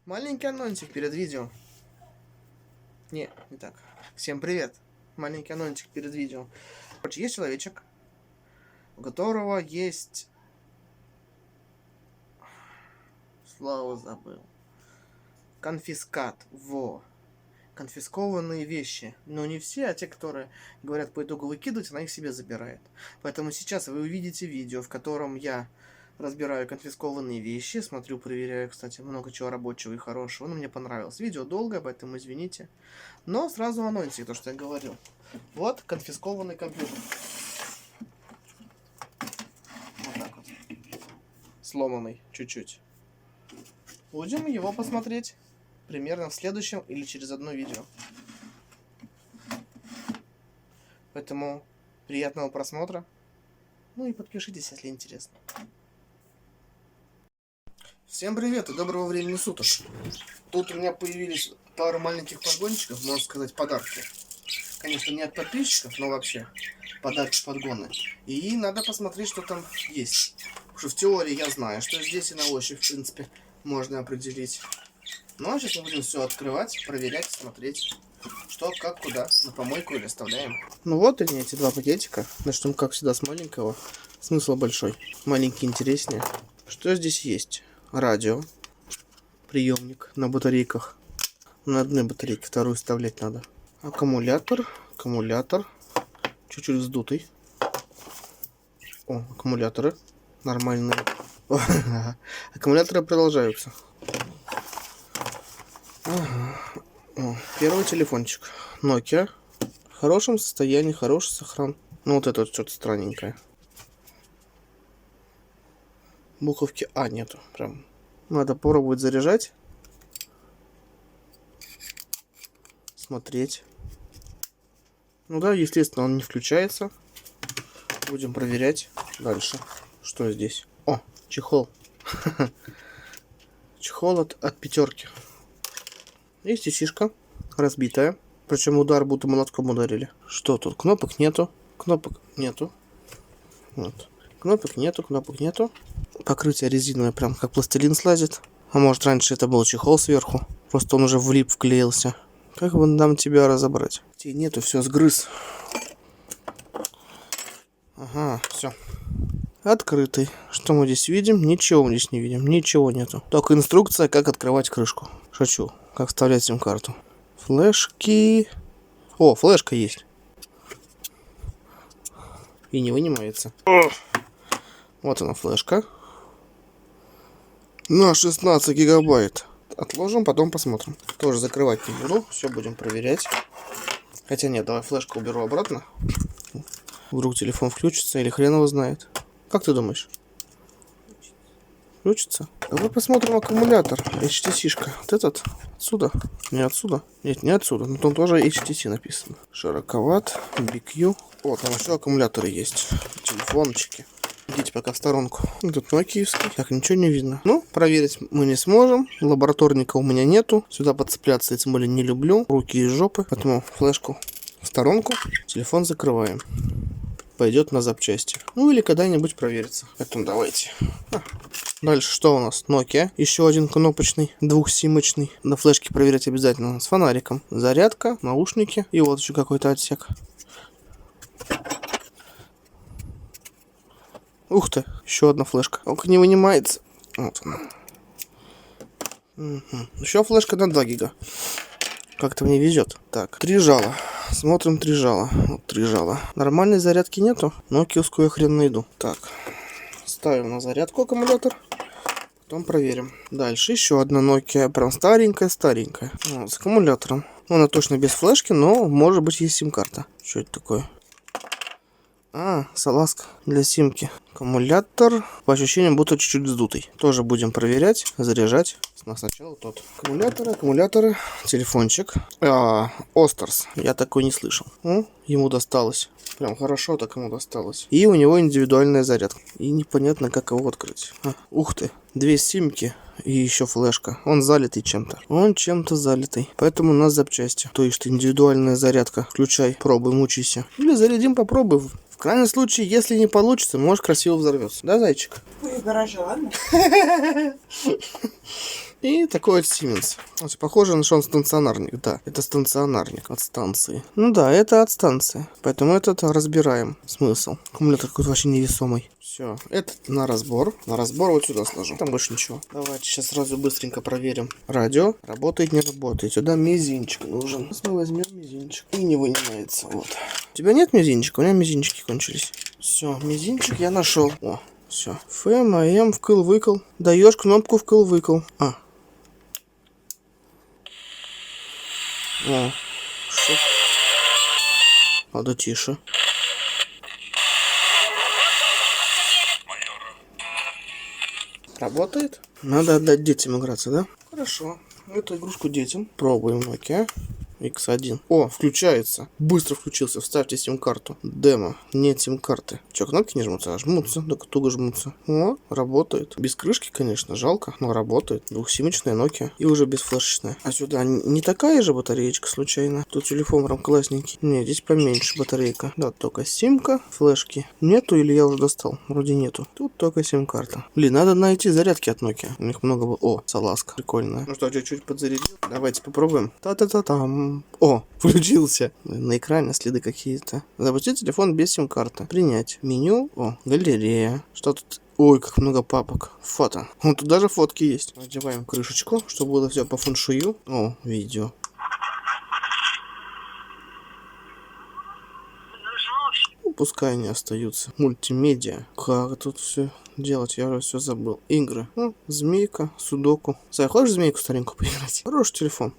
Маленький анонсик перед видео. Не так. Всем привет. Маленький анонсик перед видео. Короче, есть человечек, у которого есть... Слово забыл. Конфискат. Во. Конфискованные вещи. Но не все, а те, которые говорят по итогу выкидывать, она их себе забирает. Поэтому сейчас вы увидите видео, в котором я разбираю конфискованные вещи, смотрю, проверяю, кстати, много чего рабочего и хорошего. Но мне понравилось. Видео долгое, поэтому извините. Но сразу анонсик, то, что я говорил. Вот конфискованный компьютер. Вот так вот. Сломанный чуть-чуть. Будем его посмотреть примерно в следующем или через одно видео. Поэтому приятного просмотра. Ну и подпишитесь, если интересно. Всем привет и доброго времени суток. Тут у меня появились пару маленьких подгончиков, можно сказать, подарки. Конечно, не от подписчиков, но вообще подарки, подгоны. И надо посмотреть, что там есть. Потому что в теории я знаю, что здесь и на ощупь, в принципе, можно определить. Ну а сейчас мы будем все открывать, проверять, смотреть, что, как, куда. На помойку или оставляем. Ну вот они, эти два пакетика. Начнем, как всегда, с маленького. Смысл большой. Маленький интереснее. Что здесь есть? Радио. Приемник на батарейках. На одной батарейке, вторую вставлять надо. Аккумулятор. Аккумулятор. Чуть-чуть вздутый. О, аккумуляторы. Нормальные. Аккумуляторы продолжаются. Ага. О, первый телефончик. Nokia. В хорошем состоянии, хороший сохран. Ну вот это вот что-то странненькое. Буковки А нету. Прям. Надо пробовать заряжать. Смотреть. Ну да, естественно, он не включается. Будем проверять дальше. Что здесь? О, чехол. Чехол от пятерки. Есть и фишка разбитая. Причем удар будто молотком ударили. Что тут? Кнопок нету. Кнопок нету. Вот. Кнопок нету, кнопок нету. Покрытие резиновое, прям как пластилин слазит. А может, раньше это был чехол сверху. Просто он уже влип, вклеился. Как бы нам тебя разобрать? Нету, все сгрыз. Ага, все. Открытый. Что мы здесь видим? Ничего мы здесь не видим. Ничего нету. Только инструкция, как открывать крышку. Шучу. Как вставлять сим-карту. Флешки. О, флешка есть. И не вынимается. Вот она, флешка. На 16 гигабайт. Отложим, потом посмотрим. Тоже закрывать не буду. Все будем проверять. Хотя нет, давай флешку уберу обратно. Вдруг телефон включится или хрен его знает. Как ты думаешь? Включится? Давай посмотрим аккумулятор. HTC-шка. Вот этот? Отсюда? Не отсюда? Нет, не отсюда. Но там тоже HTC написано. Широковат. BQ. Вот, там еще аккумуляторы есть. Телефончики. Идите пока в сторонку. Тут нокиевский. Так, ничего не видно. Ну, проверить мы не сможем. Лабораторника у меня нету. Сюда подцепляться я тем более не люблю. Руки из жопы. Поэтому флешку в сторонку. Телефон закрываем. Пойдет на запчасти. Ну или когда-нибудь проверится. Поэтому давайте. Дальше что у нас? Nokia. Еще один кнопочный, двухсимочный. На флешке проверять обязательно с фонариком. Зарядка, наушники. И вот еще какой-то отсек. Ух ты, еще одна флешка. Только не вынимается. Вот она. Угу. Еще флешка на 2 гига. Как-то мне везет. Так, 3 жала. Смотрим 3 жала. Вот 3 жала. Нормальной зарядки нету. Но киевскую я хрен найду. Так, ставим на зарядку аккумулятор. Потом проверим. Дальше еще одна Nokia. Прям старенькая-старенькая. Вот, с аккумулятором. Она точно без флешки, но может быть есть сим-карта. Что это такое? А, салазка для симки. Аккумулятор, по ощущениям, будто чуть-чуть вздутый. Тоже будем проверять, заряжать. Сначала тот. Аккумуляторы, телефончик. Остерс. Я такой не слышал. Ему досталось. Прям хорошо так ему досталось. И у него индивидуальная зарядка. И непонятно, как его открыть. Ух ты. 2 симки и еще флешка. Он залитый чем-то. Он чем-то залитый. Поэтому у нас запчасти. То есть индивидуальная зарядка. Включай, пробуй, мучайся. Или зарядим, попробуй. В крайнем случае, если не получится, может красиво взорвется. Да, зайчик? Ой, в гараже, ладно? И такой вот Siemens. Вот, похоже на что он станционарник. Да, это станционарник от станции. Ну да, это от станции. Поэтому этот разбираем. Смысл. Аккумулятор какой-то вообще невесомый. Все, этот на разбор. На разбор вот сюда сложу. Там больше ничего. Давайте сейчас сразу быстренько проверим. Радио работает, не работает. Сюда мизинчик нужен. Сейчас мы возьмем мизинчик. И не вынимается. Вот. У тебя нет мизинчика? У меня мизинчики кончились. Все, мизинчик я нашел. О, все. ФМ, АМ, вкл-выкл. Даешь кнопку вкл-выкл. О, шок. Надо тише. Работает? Надо отдать детям играться, да? Хорошо. Эту игрушку детям. Пробуем Nokia X1. О, включается. Быстро включился. Вставьте сим-карту. Демо. Нет сим-карты. Че, кнопки не жмутся? А жмутся. Только туго жмутся. О, работает. Без крышки, конечно, жалко, но работает. Двухсимочная Nokia. И уже без флешечная. А сюда не такая же батареечка случайно? Тут телефон прям классненький. Не, здесь поменьше батарейка. Да, только симка. Флешки нету или я уже достал? Вроде нету. Тут только сим-карта. Блин, надо найти зарядки от Nokia. У них много было. О, салазка. Прикольная. Ну что, чуть-чуть подзарядил. Давайте попробуем. Та-та-та-там. О, включился. На экране следы какие-то. Запустить телефон без сим-карты. Принять. Меню. О, галерея. Что тут? Ой, как много папок. Фото. Вот тут даже фотки есть. Надеваем крышечку, чтобы было все по фэншую. О, видео. Ну, пускай они остаются. Мультимедиа. Как тут все делать? Я уже все забыл. Игры. Ну, змейка, судоку. Сай, хочешь змейку старенькую поиграть? Хороший телефон.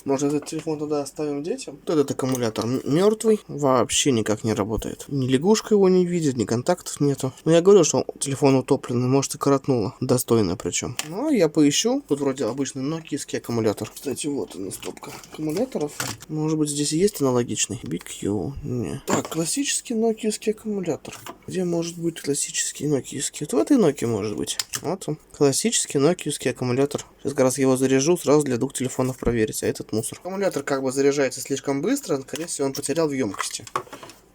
Может, этот телефон туда оставим детям? Вот этот аккумулятор мертвый, вообще никак не работает. Ни лягушка его не видит, ни контактов нету. Но я говорю, что телефон утопленный, может и коротнуло. Достойно причем. Ну, я поищу. Тут вроде обычный нокиевский аккумулятор. Кстати, вот она стопка аккумуляторов. Может быть, здесь и есть аналогичный? BQ. Не. Так, классический нокиевский аккумулятор. Где может быть классический нокиевский? Вот в этой Nokia может быть. Вот он. Классический нокиевский аккумулятор. Сейчас как раз его заряжу, сразу для двух телефонов проверить, а этот мусор. Аккумулятор как бы заряжается слишком быстро, скорее всего он потерял в емкости.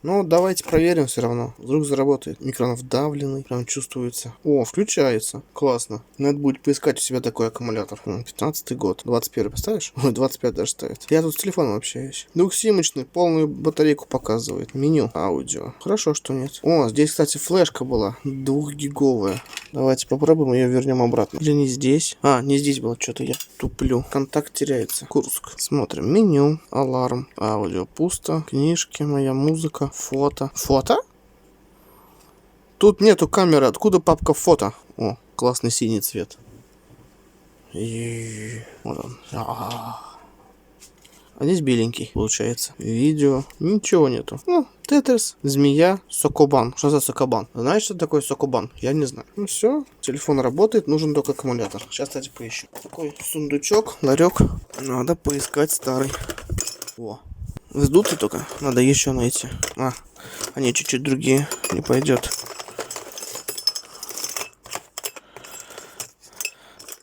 Но давайте проверим все равно. Вдруг заработает. Экран вдавленный, прям чувствуется. О, включается. Классно. Надо будет поискать у себя такой аккумулятор. 15-й год. 21-й поставишь? Ой, 25 даже ставит. Я тут с телефоном общаюсь. Двухсимочный, полную батарейку показывает. Меню. Аудио. Хорошо, что нет. О, здесь, кстати, флешка была. 2-гиговая. Давайте попробуем ее вернем обратно. Или не здесь? А, не здесь было. Что-то я туплю. Контакт теряется. Курск. Смотрим. Меню. Аларм. Аудио. Пусто. Книжки. Моя музыка. Фото. Фото? Тут нету камеры. Откуда папка фото? О, классный синий цвет. И вот он. А здесь беленький, получается. Видео. Ничего нету. Ну, Тетрис, змея, Сокобан. Что за Сокобан? Знаешь, что такое Сокобан? Я не знаю. Ну все, телефон работает, нужен только аккумулятор. Сейчас, кстати, поищу. Такой сундучок, ларек. Надо поискать старый. Во. Вздутый только. Надо еще найти. А, они чуть-чуть другие. Не пойдет.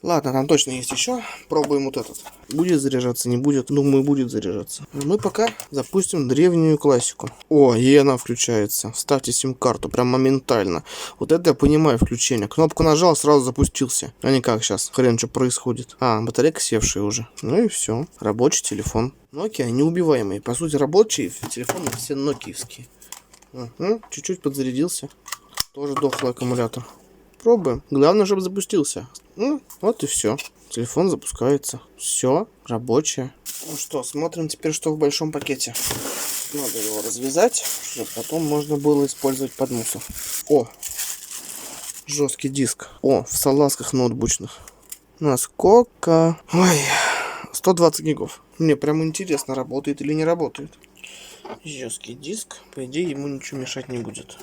Ладно, там точно есть еще. Пробуем вот этот. Будет заряжаться, не будет? Думаю, будет заряжаться. Но мы пока запустим древнюю классику. О, и она включается. Вставьте сим-карту прям моментально. Вот это я понимаю включение. Кнопку нажал, сразу запустился. А не как сейчас. Хрен, что происходит. А, батарейка севшая уже. Ну и все. Рабочий телефон. Nokia неубиваемый. По сути, рабочие телефоны все нокиевские. Чуть-чуть подзарядился. Тоже дохлый аккумулятор. Пробуем. Главное, чтобы запустился. Ну, вот и все. Телефон запускается. Все, рабочее. Ну что, смотрим теперь, что в большом пакете. Надо его развязать, чтобы потом можно было использовать под мусор. О, жесткий диск. О, в салазках ноутбучных. Насколько? Ой, 120 гигов. Мне прям интересно, работает или не работает. Жесткий диск. По идее, ему ничего мешать не будет.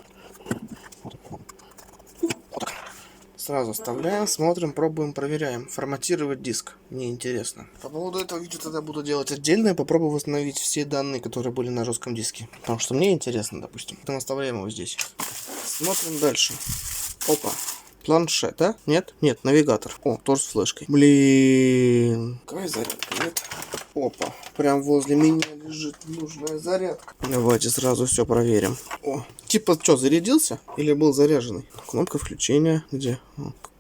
Сразу вставляем, смотрим, пробуем, проверяем. Форматировать диск. Мне интересно. По поводу этого видео тогда буду делать отдельное. Попробую восстановить все данные, которые были на жестком диске. Потому что мне интересно, допустим. Потом оставляем его здесь. Смотрим дальше. Опа. Планшет, да? Нет? Нет, навигатор. О, тоже с флешкой. Блин. Какая зарядка? Нет. Опа. Прям возле меня лежит нужная зарядка. Давайте сразу все проверим. О. Типа, что, зарядился? Или был заряженный? Кнопка включения. Где?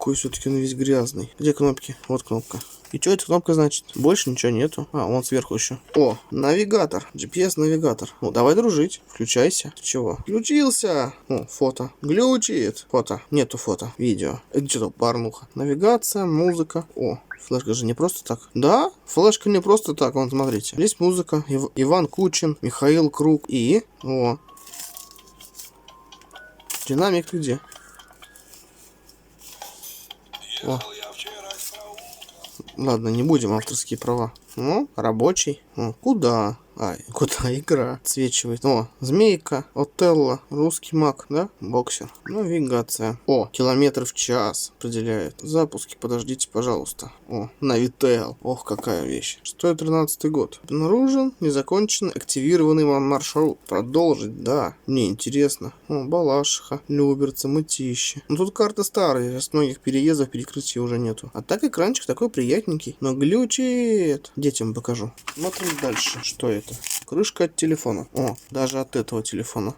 Какой все-таки он весь грязный. Где кнопки? Вот кнопка. И что эта кнопка значит? Больше ничего нету. А, вон сверху еще. О, навигатор. GPS-навигатор. Ну, давай дружить. Включайся. Ты чего? Включился. О, фото. Глючит. Фото. Нету фото. Видео. Это что-то порнуха. Навигация, музыка. О, флешка же не просто так. Да, флешка не просто так. Вон, смотрите. Здесь музыка. Иван Кучин, Михаил Круг и... О. Динамик ты где? О. Ладно, не будем авторские права. Ну, рабочий. О, куда? Ай, куда игра? Отсвечивает. О, змейка, Отелло, русский маг, да? Боксер. Навигация. О, километры в час определяет. Запуски, подождите, пожалуйста. О, Навител. Ох, какая вещь. 113 год. Обнаружен, незакончен, активированный маршрут. Продолжить, да. Мне интересно. О, Балашиха, Люберцы, Мытищи. Ну тут карта старая, с многих переездов перекрытия уже нету. А так экранчик такой приятненький, но глючит. Детям покажу. Смотрим дальше. Что это? Крышка от телефона. О, даже от этого телефона.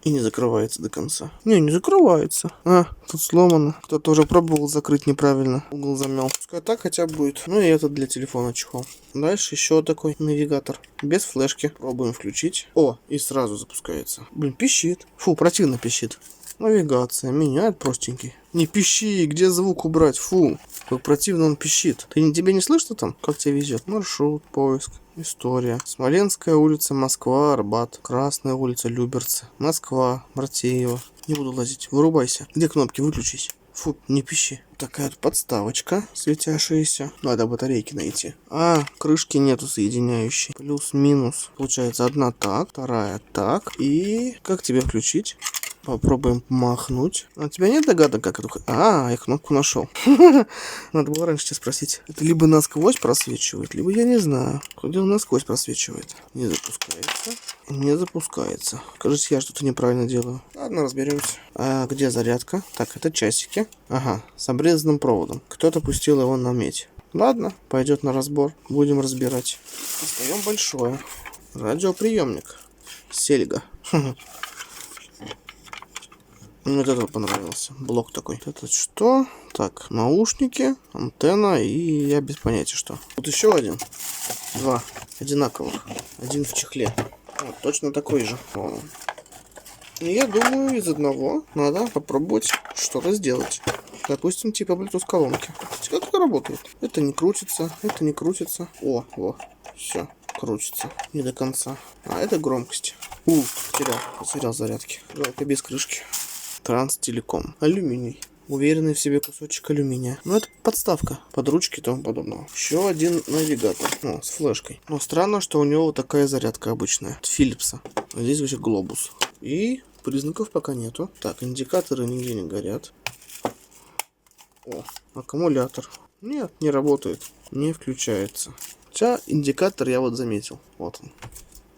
И не закрывается до конца. Не закрывается. А, тут сломано. Кто-то уже пробовал закрыть неправильно. Угол замял. Пускай так хотя бы будет. Ну и этот для телефона чехол. Дальше еще такой навигатор. Без флешки. Пробуем включить. О, и сразу запускается. Блин, пищит. Фу, противно пищит. Навигация. Меняет простенький. Не пищи, где звук убрать? Фу, как противно он пищит. Тебе не слышно там? Как тебя везет? Маршрут, поиск, история. Смоленская улица, Москва, Арбат. Красная улица, Люберцы. Москва, Братеево. Не буду лазить. Вырубайся. Где кнопки? Выключись. Фу, не пищи. Такая подставочка светящаяся. Надо батарейки найти. А, крышки нету соединяющей. Плюс-минус. Получается, одна так, вторая так. И как тебе включить? Попробуем махнуть. А у тебя нет догадок, как это? А, я кнопку нашел. Надо было раньше тебя спросить. Это либо насквозь просвечивает, либо я не знаю. Куда он насквозь просвечивает? Не запускается. Не запускается. Кажется, я что-то неправильно делаю. Ладно, разберемся. А где зарядка? Так, это часики. Ага, с обрезанным проводом. Кто-то пустил его на медь. Ладно, пойдет на разбор. Будем разбирать. Достаем большое. Радиоприемник. Сельга. Мне вот этот понравился. Блок такой. Это что? Так, наушники, антенна и я без понятия что. Вот еще один. Два одинаковых. Один в чехле. Вот, точно такой же. О. И я думаю, из одного надо попробовать что-то сделать. Допустим, типа Bluetooth колонки. Как это работает? Это не крутится, это не крутится. О, все, крутится. Не до конца. А это громкость. Потерял зарядки. Жалко, без крышки. Транстелеком. Алюминий. Уверенный в себе кусочек алюминия. Ну, это подставка под ручки и тому подобного. Еще один навигатор. О, с флешкой. Но странно, что у него вот такая зарядка обычная. От Philips'а. А здесь вообще глобус. И признаков пока нету. Так, индикаторы нигде не горят. О, аккумулятор. Нет, не работает. Не включается. Хотя индикатор я вот заметил. Вот он.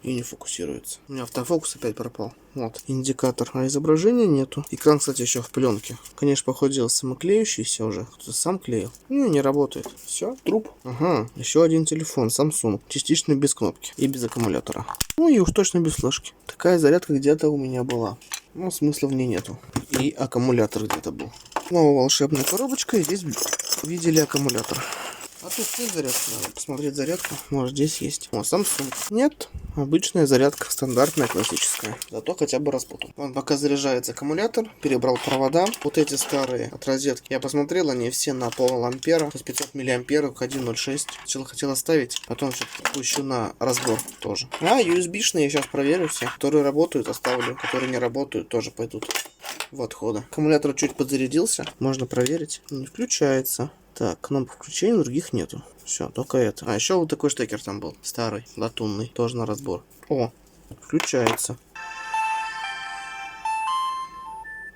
И не фокусируется. У меня автофокус опять пропал. Вот, индикатор. А изображения нету. Экран, кстати, еще в пленке. Конечно, походил самоклеющийся уже. Кто-то сам клеил. Не работает. Все, труп. Ага, еще один телефон. Samsung. Частично без кнопки. И без аккумулятора. Ну и уж точно без флешки. Такая зарядка где-то у меня была. Но смысла в ней нету. И аккумулятор где-то был. Снова волшебная коробочка. И здесь видели аккумулятор. А тут нет зарядки, надо посмотреть зарядку. Может, здесь есть. О, Samsung. Нет, обычная зарядка, стандартная, классическая. Зато хотя бы распутал. Он пока заряжается аккумулятор, перебрал провода. Вот эти старые от розетки. Я посмотрел, они все на пол-ампера. То есть 500 миллиамперов, 1.06. Сначала хотел оставить, потом что-то пущу на разбор тоже. А, USB-шные я сейчас проверю все. Которые работают, оставлю. Которые не работают, тоже пойдут в отходы. Аккумулятор чуть подзарядился. Можно проверить. Не включается. Так, кнопок включения, других нету. Все, только это. А еще вот такой штекер там был. Старый, латунный. Тоже на разбор. О, включается.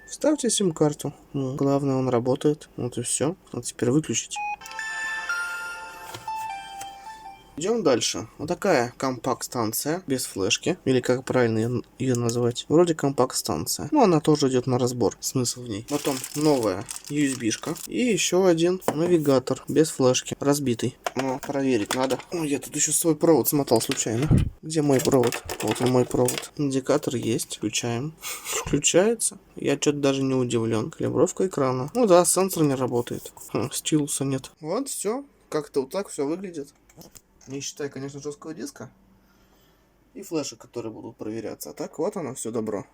Вставьте сим-карту. Главное, он работает. Вот и все. Вот теперь выключить. Идем дальше. Вот такая компакт-станция без флешки. Или как правильно ее назвать? Вроде компакт-станция. Но она тоже идет на разбор. Смысл в ней. Потом новая USB-шка. И еще один навигатор без флешки. Разбитый. Но проверить надо. Ой, я тут еще свой провод смотал случайно. Где мой провод? Вот он, мой провод. Индикатор есть. Включаем. Включается. Я что-то даже не удивлен. Калибровка экрана. Ну да, сенсор не работает. Стилуса нет. Вот, все. Как-то вот так все выглядит. Не считая, конечно, жесткого диска и флешек, которые будут проверяться. А так вот оно, все добро.